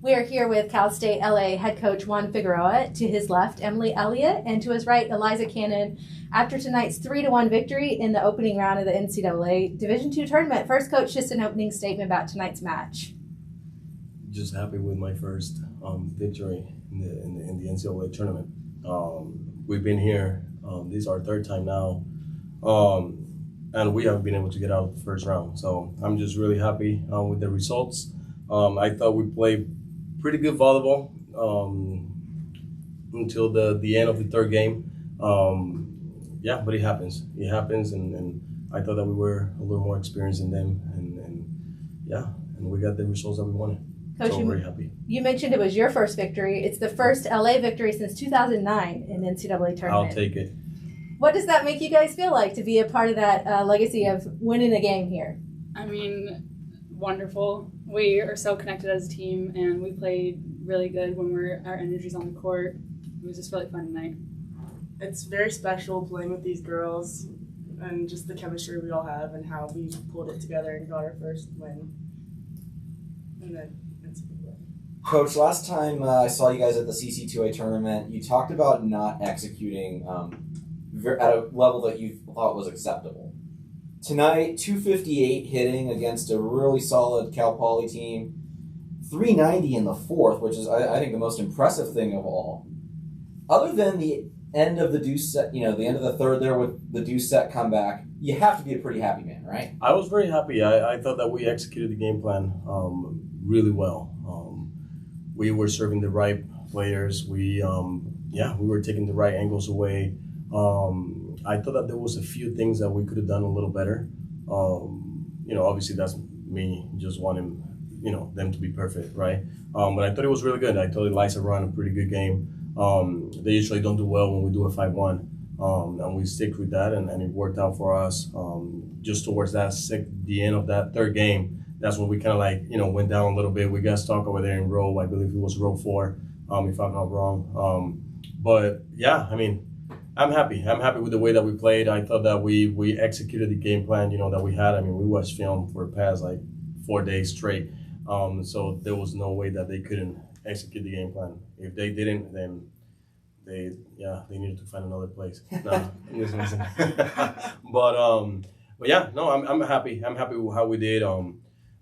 We are here with Cal State LA head coach Juan Figueroa. To his left, Emily Elliott, and to his right, Eliza Cannon. After tonight's 3-1 victory in the opening round of the NCAA Division II tournament, first coach, just an opening statement about tonight's match. Just happy with my first victory in the NCAA tournament. We've been here. This is our third time now, and we haven't been able to get out of the first round. So I'm just really happy with the results. I thought we played pretty good volleyball until the end of the third game. But it happens. It happens, and I thought that we were a little more experienced than them, and we got the results that we wanted. Coach, so very happy. You mentioned it was your first victory. It's the first LA victory since 2009 in the NCAA tournament. I'll take it. What does that make you guys feel like to be a part of that legacy of winning a game here? I mean, wonderful. We are so connected as a team, and we played really good when our energy's on the court. It was just really fun tonight. It's very special playing with these girls and just the chemistry we all have and how we pulled it together and got our first win. And then Coach, last time I saw you guys at the CC2A tournament, you talked about not executing at a level that you thought was acceptable. Tonight, 258 hitting against a really solid Cal Poly team, 390 in the fourth, which is, I think, the most impressive thing of all. Other than the end of the deuce set, the end of the third there with the deuce set comeback, you have to be a pretty happy man, right? I was very happy. I thought that we executed the game plan really well. We were serving the right players. We were taking the right angles away. I thought that there was a few things that we could have done a little better. Obviously that's me just wanting, them to be perfect, right? But I thought it was really good. I thought Eliza ran a pretty good game. They usually don't do well when we do a 5-1, and we stick with that, and it worked out for us. Just towards the end of that third game, that's when we kind of went down a little bit. We got stuck over there in row, I believe it was row 4, if I'm not wrong. But yeah, I mean, I'm happy. I'm happy with the way that we played. I thought that we executed the game plan, that we had. I mean, we watched film for the past 4 days straight. So there was no way that they couldn't execute the game plan. If they didn't, then they needed to find another place. No, but yeah, no, I'm happy. I'm happy with how we did.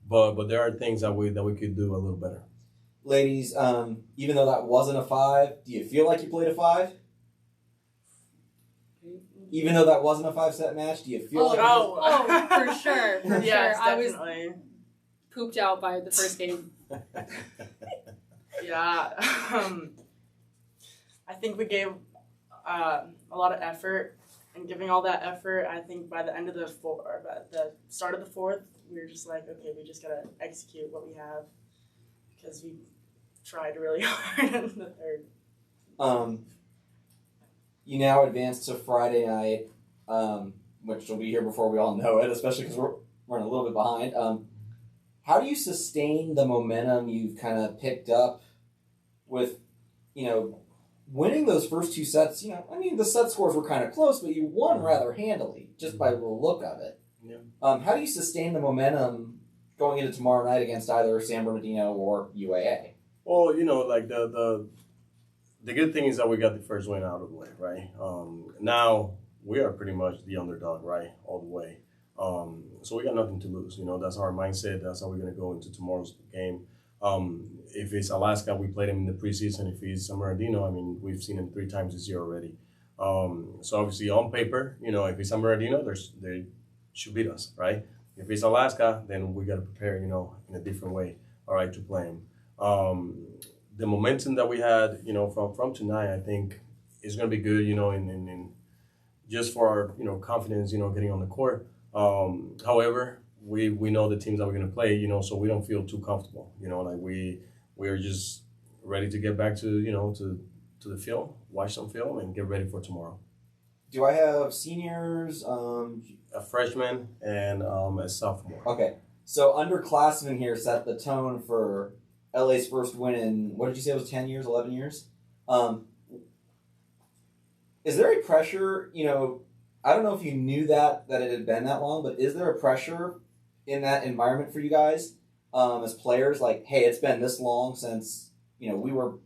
But there are things that we could do a little better. Ladies, even though that wasn't a 5, do you feel like you played a 5? Even though that wasn't a 5-set match, do you feel like? For sure, for yes, sure. I definitely. was pooped out by the first game. Yeah, I think we gave a lot of effort, and giving all that effort, I think by the end of the start of the fourth, we were just like, okay, we just gotta execute what we have because we tried really hard in the third. You now advance to Friday night, which will be here before we all know it, especially because we're running a little bit behind. How do you sustain the momentum you've kind of picked up with, winning those first 2 sets? The set scores were kind of close, but you won rather handily, just by the look of it. Yeah. How do you sustain the momentum going into tomorrow night against either San Bernardino or UAA? Well, the good thing is that we got the first win out of the way, right? Now we are pretty much the underdog, right, all the way. So we got nothing to lose. That's our mindset. That's how we're going to go into tomorrow's game. If it's Alaska, we played them in the preseason. If it's San Bernardino, I mean, we've seen them 3 times this year already. So obviously on paper, if it's San Bernardino, they should beat us, right? If it's Alaska, then we got to prepare, in a different way, all right, to play them. The momentum that we had, from tonight, I think is going to be good, in just for our, confidence, getting on the court. However, we know the teams that we're going to play, so we don't feel too comfortable, we are just ready to get back to, to the field, watch some film, and get ready for tomorrow. Do I have seniors? A freshman and a sophomore. Okay, so underclassmen here set the tone for LA's first win in, what did you say it was, 10 years, 11 years? Is there a pressure, I don't know if you knew that it had been that long, but is there a pressure in that environment for you guys as players, like, hey, it's been this long since, we were,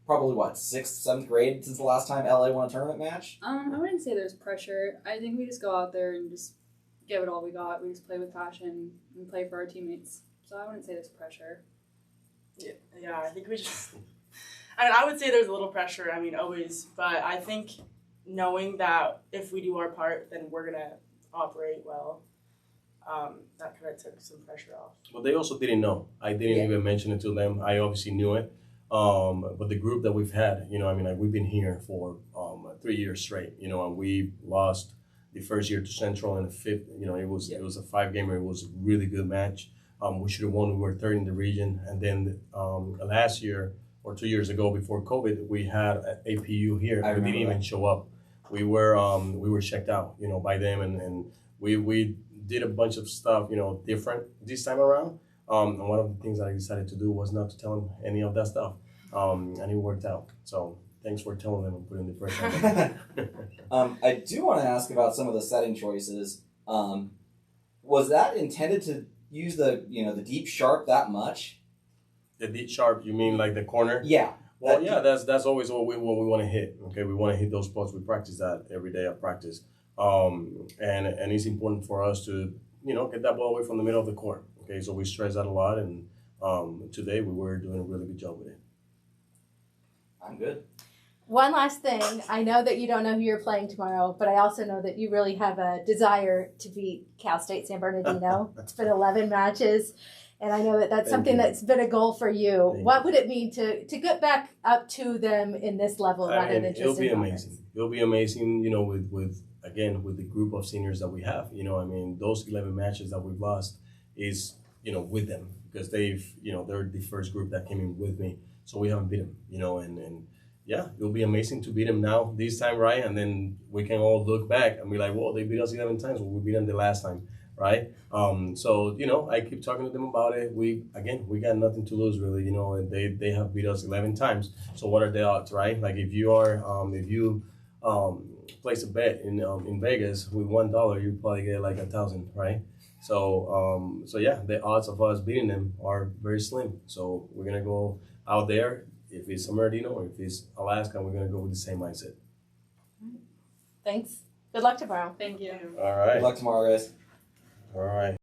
probably what, 6th, 7th grade since the last time LA won a tournament match? I wouldn't say there's pressure. I think we just go out there and just give it all we got. We just play with passion and play for our teammates. So I wouldn't say there's pressure. Yeah, I think we just. I would say there's a little pressure. Always, but I think knowing that if we do our part, then we're gonna operate well. That kind of took some pressure off. Well, they also didn't know. I didn't even mention it to them. I obviously knew it. But the group that we've had, we've been here for 3 years straight, and we lost the first year to Central and the fifth, it was a 5-gamer. It was a really good match. We should have won. We were third in the region. And then last year or 2 years ago before COVID, we had APU here. We didn't even show up. We were checked out, by them. And we did a bunch of stuff, different this time around. And one of the things that I decided to do was not to tell them any of that stuff. And it worked out. So thanks for telling them and putting the pressure on them. I do want to ask about some of the setting choices. Was that intended to use the deep sharp that much? The deep sharp, you mean like the corner? Yeah. Well, that's always what we want to hit. Okay, we want to hit those spots. We practice that every day at practice. And it's important for us to get that ball away from the middle of the court. Okay, so we stress that a lot, and today we were doing a really good job with it. I'm good. One last thing. I know that you don't know who you're playing tomorrow, but I also know that you really have a desire to beat Cal State San Bernardino. It's been 11 matches, and I know that that's something that's been a goal for you. What would it mean to get back up to them in this level rather than just it'll be in amazing. It'll be amazing, with the group of seniors that we have. Those 11 matches that we've lost is, with them because they're the first group that came in with me. So we haven't beat them, and yeah, it'll be amazing to beat them now this time, right? And then we can all look back and be like, well, they beat us 11 times. Well, we beat them the last time, right? So, I keep talking to them about it. We got nothing to lose really, and they have beat us 11 times. So what are the odds, right? Like if you place a bet in Vegas with $1, you probably get like 1,000, right? So yeah, the odds of us beating them are very slim. So we're gonna go out there. If it's San Bernardino or if it's Alaska, we're gonna go with the same mindset. Thanks. Good luck tomorrow. Thank you. All right. Good luck tomorrow, guys. All right.